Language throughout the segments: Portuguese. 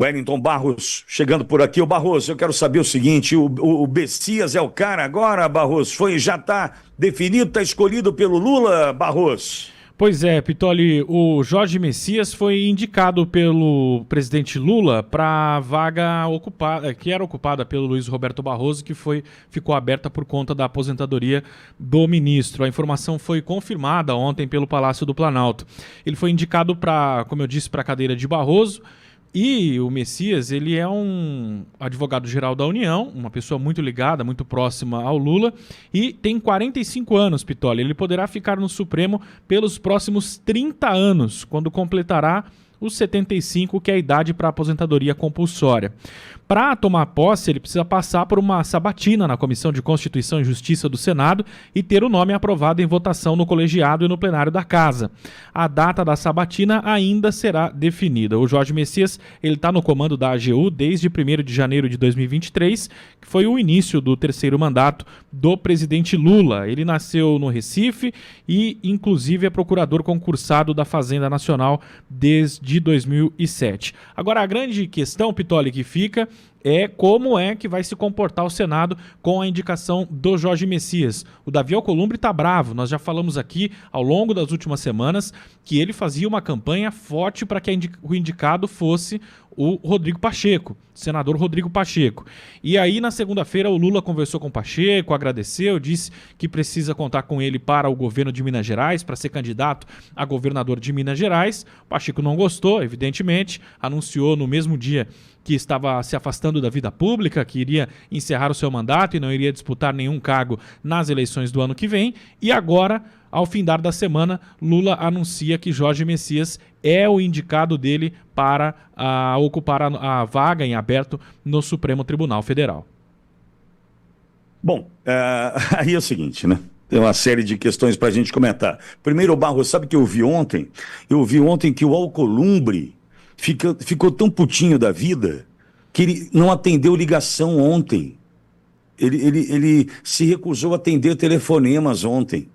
Wellington Barros chegando por aqui. O Barros, eu quero saber o seguinte: o Bessias é o cara agora, Barros? Já está definido, está escolhido pelo Lula, Barros? Pois é, Pitoli, o Jorge Messias foi indicado pelo presidente Lula para a vaga ocupada, que era ocupada pelo Luiz Roberto Barroso, ficou aberta por conta da aposentadoria do ministro. A informação foi confirmada ontem pelo Palácio do Planalto. Ele foi indicado para, como eu disse, para a cadeira de Barroso. E o Messias, ele é um advogado-geral da União, uma pessoa muito ligada, muito próxima ao Lula, e tem 45 anos, Pitoli. Ele poderá ficar no Supremo pelos próximos 30 anos, quando completará os 75, que é a idade para aposentadoria compulsória. Para tomar posse, ele precisa passar por uma sabatina na Comissão de Constituição e Justiça do Senado e ter o nome aprovado em votação no colegiado e no plenário da Casa. A data da sabatina ainda será definida. O Jorge Messias está no comando da AGU desde 1º de janeiro de 2023, que foi o início do terceiro mandato do presidente Lula. Ele nasceu no Recife e, inclusive, é procurador concursado da Fazenda Nacional desde 2007. Agora, a grande questão, Pitoli, que fica é como é que vai se comportar o Senado com a indicação do Jorge Messias. O Davi Alcolumbre está bravo. Nós já falamos aqui ao longo das últimas semanas que ele fazia uma campanha forte para que o indicado fosse o Rodrigo Pacheco, senador Rodrigo Pacheco. E aí, na segunda-feira, o Lula conversou com o Pacheco, agradeceu, disse que precisa contar com ele para o governo de Minas Gerais, para ser candidato a governador de Minas Gerais. O Pacheco não gostou, evidentemente, anunciou no mesmo dia que estava se afastando da vida pública, que iria encerrar o seu mandato e não iria disputar nenhum cargo nas eleições do ano que vem. E agora, ao findar da semana, Lula anuncia que Jorge Messias é o indicado dele para ocupar a vaga em aberto no Supremo Tribunal Federal. Bom, aí é o seguinte, né? Tem uma série de questões para a gente comentar. Primeiro, Barros, sabe o que eu vi ontem? Eu vi ontem que o Alcolumbre ficou tão putinho da vida que ele não atendeu ligação ontem. Ele se recusou a atender telefonemas ontem.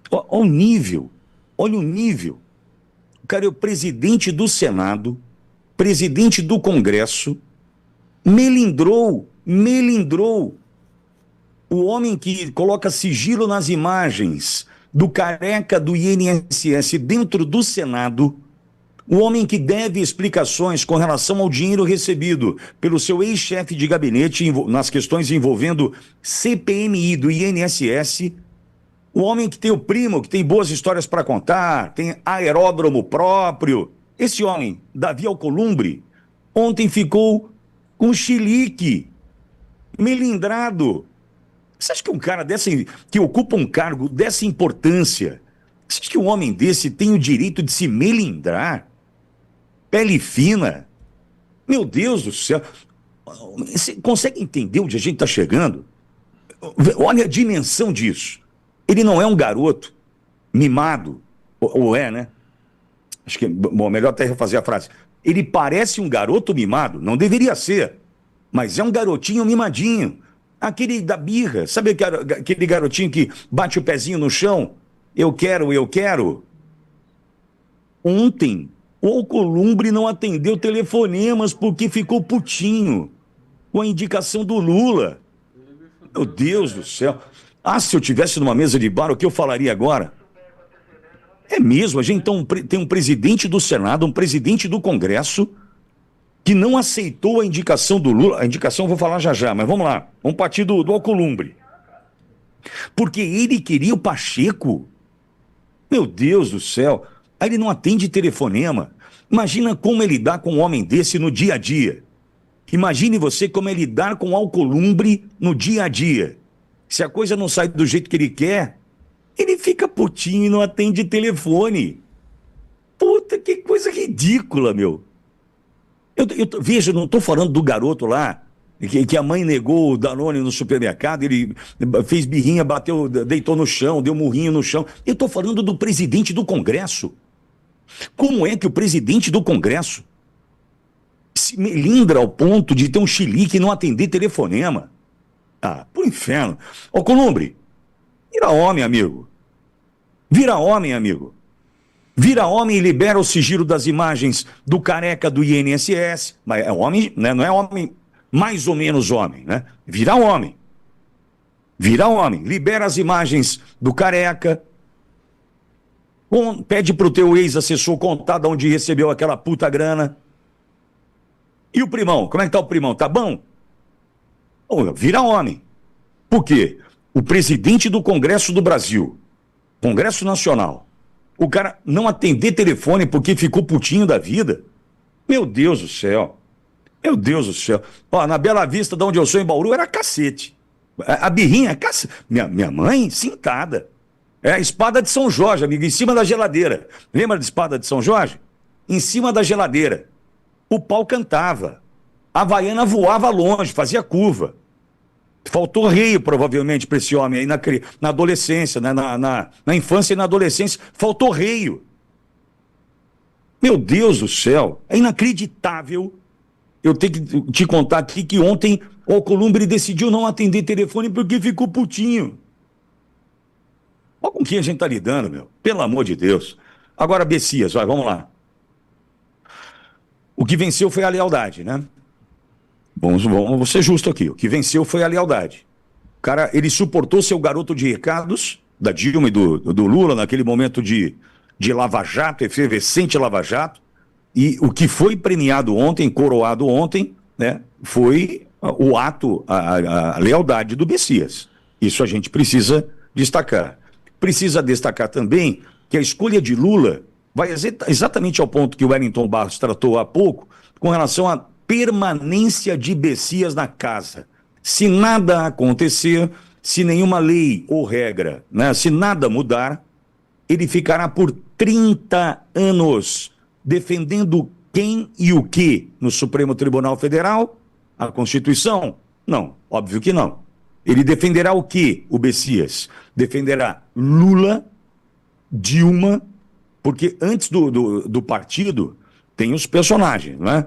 Olha o nível, olha o nível. O cara é o presidente do Senado, presidente do Congresso, melindrou. O homem que coloca sigilo nas imagens do careca do INSS dentro do Senado, o homem que deve explicações com relação ao dinheiro recebido pelo seu ex-chefe de gabinete nas questões envolvendo CPMI do INSS, o homem que tem o primo, que tem boas histórias para contar, tem aeródromo próprio. Esse homem, Davi Alcolumbre, ontem ficou com chilique, melindrado. Você acha que um cara que ocupa um cargo dessa importância, você acha que um homem desse tem o direito de se melindrar? Pele fina? Meu Deus do céu. Você consegue entender onde a gente está chegando? Olha a dimensão disso. Ele não é um garoto mimado, ou é, né? Acho que, bom, melhor até refazer a frase. Ele parece um garoto mimado, não deveria ser, mas é um garotinho mimadinho. Aquele da birra, sabe aquele garotinho que bate o pezinho no chão? Eu quero. Ontem, o Alcolumbre não atendeu telefonemas porque ficou putinho com a indicação do Lula. Meu Deus do céu. Se eu tivesse numa mesa de bar, o que eu falaria agora? É mesmo, a gente tem um presidente do Senado, um presidente do Congresso, que não aceitou a indicação do Lula. A indicação eu vou falar já, mas vamos lá. Vamos partir do Alcolumbre. Porque ele queria o Pacheco. Meu Deus do céu. Aí ele não atende telefonema. Imagina como ele lidar com um homem desse no dia a dia. Imagine você como é lidar com o Alcolumbre no dia a dia. Se a coisa não sai do jeito que ele quer, ele fica putinho e não atende telefone. Puta, que coisa ridícula, meu. Veja, não estou falando do garoto lá, que a mãe negou o Danone no supermercado, ele fez birrinha, deitou no chão, deu murrinho no chão. Eu estou falando do presidente do Congresso. Como é que o presidente do Congresso se melindra ao ponto de ter um chilique e não atender telefonema? Pro inferno. Alcolumbre, vira homem, amigo. Vira homem e libera o sigilo das imagens do careca do INSS. Mas é homem, né? Não é homem, mais ou menos homem, né? Vira homem. Vira homem. Libera as imagens do careca. Pede pro teu ex-assessor contar de onde recebeu aquela puta grana. E o primão? Como é que tá o primão? Tá bom? Vira homem. Por quê? O presidente do Congresso do Brasil, Congresso Nacional, o cara não atender telefone porque ficou putinho da vida? Meu Deus do céu. Meu Deus do céu. Ó, na Bela Vista, de onde eu sou, em Bauru, era cacete. A birrinha é cacete. Minha mãe, sentada. É a espada de São Jorge, amigo, em cima da geladeira. Lembra da espada de São Jorge? Em cima da geladeira. O pau cantava. A Havaiana voava longe, fazia curva. Faltou reio, provavelmente, para esse homem aí na adolescência, né? na infância e na adolescência. Faltou reio. Meu Deus do céu. É inacreditável. Eu tenho que te contar aqui que ontem o Alcolumbre decidiu não atender telefone porque ficou putinho. Olha com quem a gente está lidando, meu. Pelo amor de Deus. Agora, Bessias, vamos lá. O que venceu foi a lealdade, né? Vamos ser justo aqui. O que venceu foi a lealdade. O cara, ele suportou ser o garoto de recados da Dilma e do Lula naquele momento de Lava Jato, efervescente Lava Jato. E o que foi premiado ontem, coroado ontem, né, foi o ato, a lealdade do Bessias. Isso a gente precisa destacar. Precisa destacar também que a escolha de Lula vai exatamente ao ponto que o Wellington Barros tratou há pouco, com relação à permanência de Bessias na casa. Se nada acontecer, se nenhuma lei ou regra, né, se nada mudar, ele ficará por 30 anos defendendo quem e o que no Supremo Tribunal Federal? A Constituição? Não, óbvio que não. Ele defenderá o que, o Bessias? Defenderá Lula, Dilma, porque antes do partido tem os personagens, né?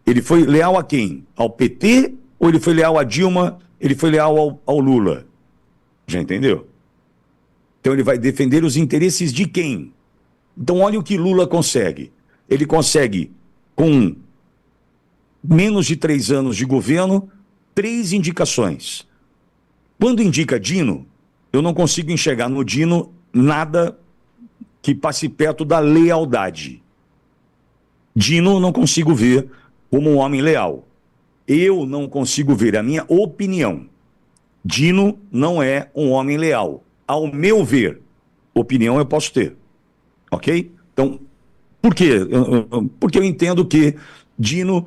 Ele foi leal a quem? Ao PT ou ele foi leal a Dilma? Ele foi leal ao Lula? Já entendeu? Então ele vai defender os interesses de quem? Então olha o que Lula consegue. Ele consegue, com menos de 3 anos de governo, 3 indicações. Quando indica Dino, eu não consigo enxergar no Dino nada que passe perto da lealdade. Dino eu não consigo ver como um homem leal. Eu não consigo ver, a minha opinião. Dino não é um homem leal. Ao meu ver, opinião eu posso ter. Ok? Então, por quê? Porque eu entendo que Dino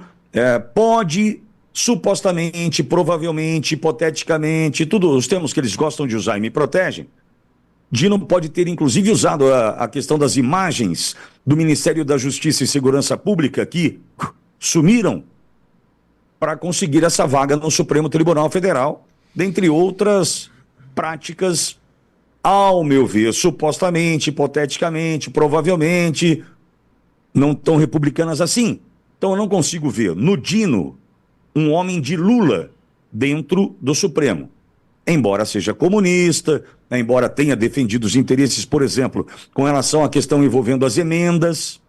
pode, supostamente, provavelmente, hipoteticamente, todos os termos que eles gostam de usar e me protegem, Dino pode ter, inclusive, usado a questão das imagens do Ministério da Justiça e Segurança Pública que sumiram para conseguir essa vaga no Supremo Tribunal Federal, dentre outras práticas, ao meu ver, supostamente, hipoteticamente, provavelmente, não tão republicanas assim. Então eu não consigo ver no Dino um homem de Lula dentro do Supremo. Embora seja comunista, embora tenha defendido os interesses, por exemplo, com relação à questão envolvendo as emendas.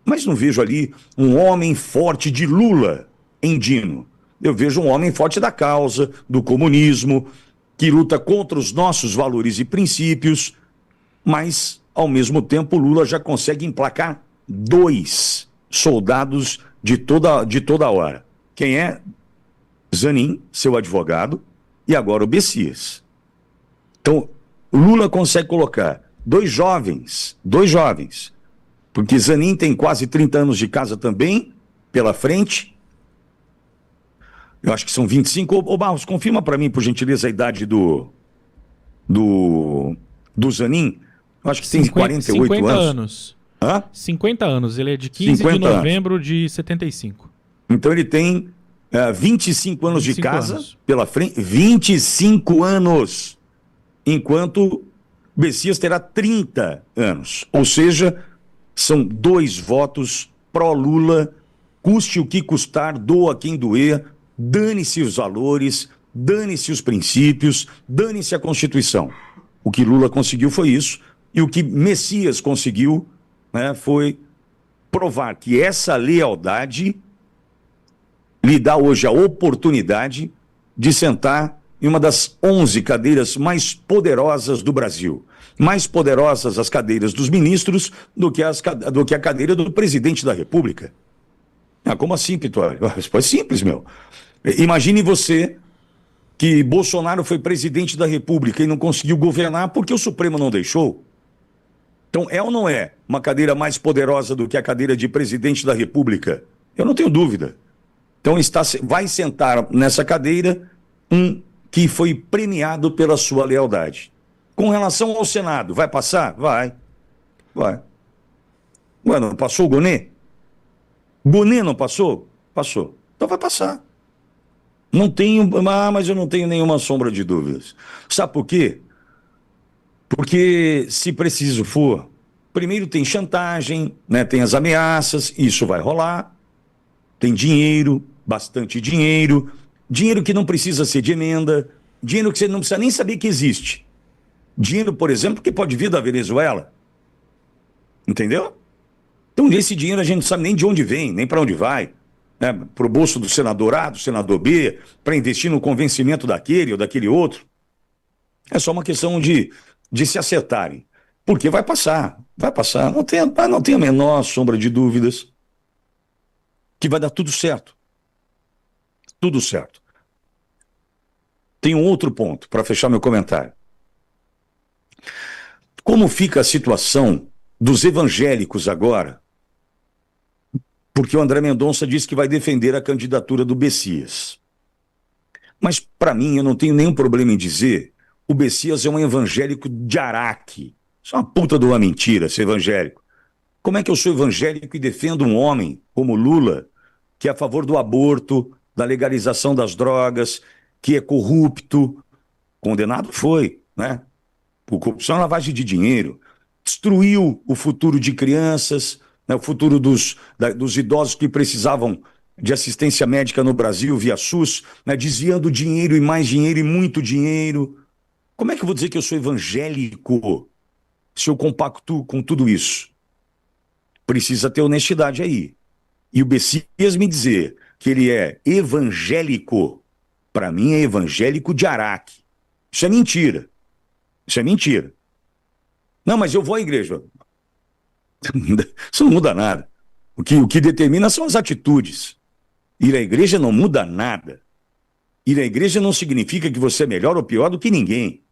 Mas não vejo ali um homem forte de Lula em Dino. Eu vejo um homem forte da causa, do comunismo, que luta contra os nossos valores e princípios, mas, ao mesmo tempo, Lula já consegue emplacar 2 soldados de toda hora. Quem é? Zanin, seu advogado, e agora o Bessias. Então, Lula consegue colocar 2 jovens, porque Zanin tem quase 30 anos de casa também, pela frente. Eu acho que são 25. Ô Barros, confirma para mim, por gentileza, a idade do Zanin. Eu acho que tem 48 50 anos. Hã? 50 anos. Ele é de 15 de novembro de 75. Então ele tem 25 anos de casa anos pela frente. 25 anos. Enquanto Bessias terá 30 anos. Ou seja, são 2 votos pró-Lula, custe o que custar, doa quem doer, dane-se os valores, dane-se os princípios, dane-se a Constituição. O que Lula conseguiu foi isso, E o que Messias conseguiu, né, foi provar que essa lealdade lhe dá hoje a oportunidade de sentar em uma das 11 cadeiras mais poderosas do Brasil. Mais poderosas as cadeiras dos ministros do que a cadeira do presidente da República. Ah, como assim, Pitório? Foi simples, meu. Imagine você que Bolsonaro foi presidente da República e não conseguiu governar porque o Supremo não deixou. Então, é ou não é uma cadeira mais poderosa do que a cadeira de presidente da República? Eu não tenho dúvida. Então, vai sentar nessa cadeira um que foi premiado pela sua lealdade. Com relação ao Senado, vai passar? Vai. Ué, não passou o Gonê? Gonê não passou? Passou. Então vai passar. Não tenho, mas eu não tenho nenhuma sombra de dúvidas. Sabe por quê? Porque, se preciso for, primeiro tem chantagem, né? Tem as ameaças, isso vai rolar. Tem dinheiro, bastante dinheiro. Dinheiro que não precisa ser de emenda. Dinheiro que você não precisa nem saber que existe. Dinheiro, por exemplo, que pode vir da Venezuela. Entendeu? Então, esse dinheiro a gente não sabe nem de onde vem, nem para onde vai. Né? Para o bolso do senador A, do senador B, para investir no convencimento daquele ou daquele outro. É só uma questão de se acertarem. Porque vai passar. Não tem a menor sombra de dúvidas que vai dar tudo certo. Tudo certo. Tem um outro ponto para fechar meu comentário. Como fica a situação dos evangélicos agora? Porque o André Mendonça disse que vai defender a candidatura do Messias. Mas, para mim, eu não tenho nenhum problema em dizer o Messias é um evangélico de Araque. Isso é uma puta de uma mentira, ser evangélico. Como é que eu sou evangélico e defendo um homem como Lula, que é a favor do aborto, da legalização das drogas, que é corrupto? Condenado foi, né? Por corrupção e lavagem de dinheiro. Destruiu o futuro de crianças, né? O futuro dos idosos que precisavam de assistência médica no Brasil via SUS, né? Desviando dinheiro e mais dinheiro e muito dinheiro. Como é que eu vou dizer que eu sou evangélico se eu compacto com tudo isso? Precisa ter honestidade aí. E o Messias me dizer que ele é evangélico, para mim é evangélico de Araque. Isso é mentira. Isso é mentira. Não, mas eu vou à igreja. Isso não muda nada. O que determina são as atitudes. Ir à igreja não muda nada. Ir à igreja não significa que você é melhor ou pior do que ninguém.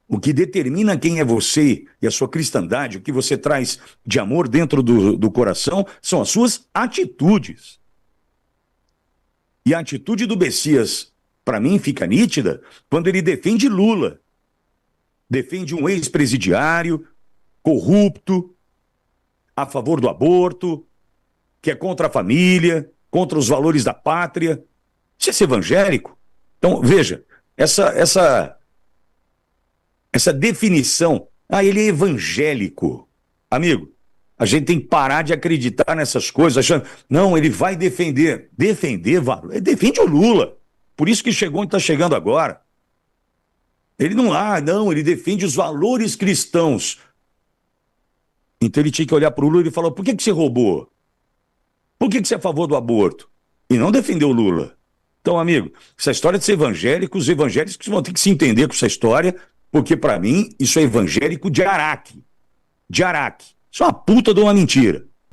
O que determina quem é você e a sua cristandade, o que você traz de amor dentro do coração, são as suas atitudes. E a atitude do Messias, para mim, fica nítida quando ele defende Lula. Defende um ex-presidiário, corrupto, a favor do aborto, que é contra a família, contra os valores da pátria. Isso é ser evangélico? Então, veja, essa definição, ele é evangélico. Amigo, a gente tem que parar de acreditar nessas coisas, achando, não, ele vai defender. Defender, ele defende o Lula. Por isso que chegou onde está chegando agora. Ele não, ele defende os valores cristãos. Então ele tinha que olhar para o Lula e falar, por que você roubou? Por que você é a favor do aborto? E não defendeu o Lula. Então, amigo, essa história de ser evangélico, os evangélicos vão ter que se entender com essa história, porque, para mim, isso é evangélico de Araque. De Araque. Isso é uma puta de uma mentira.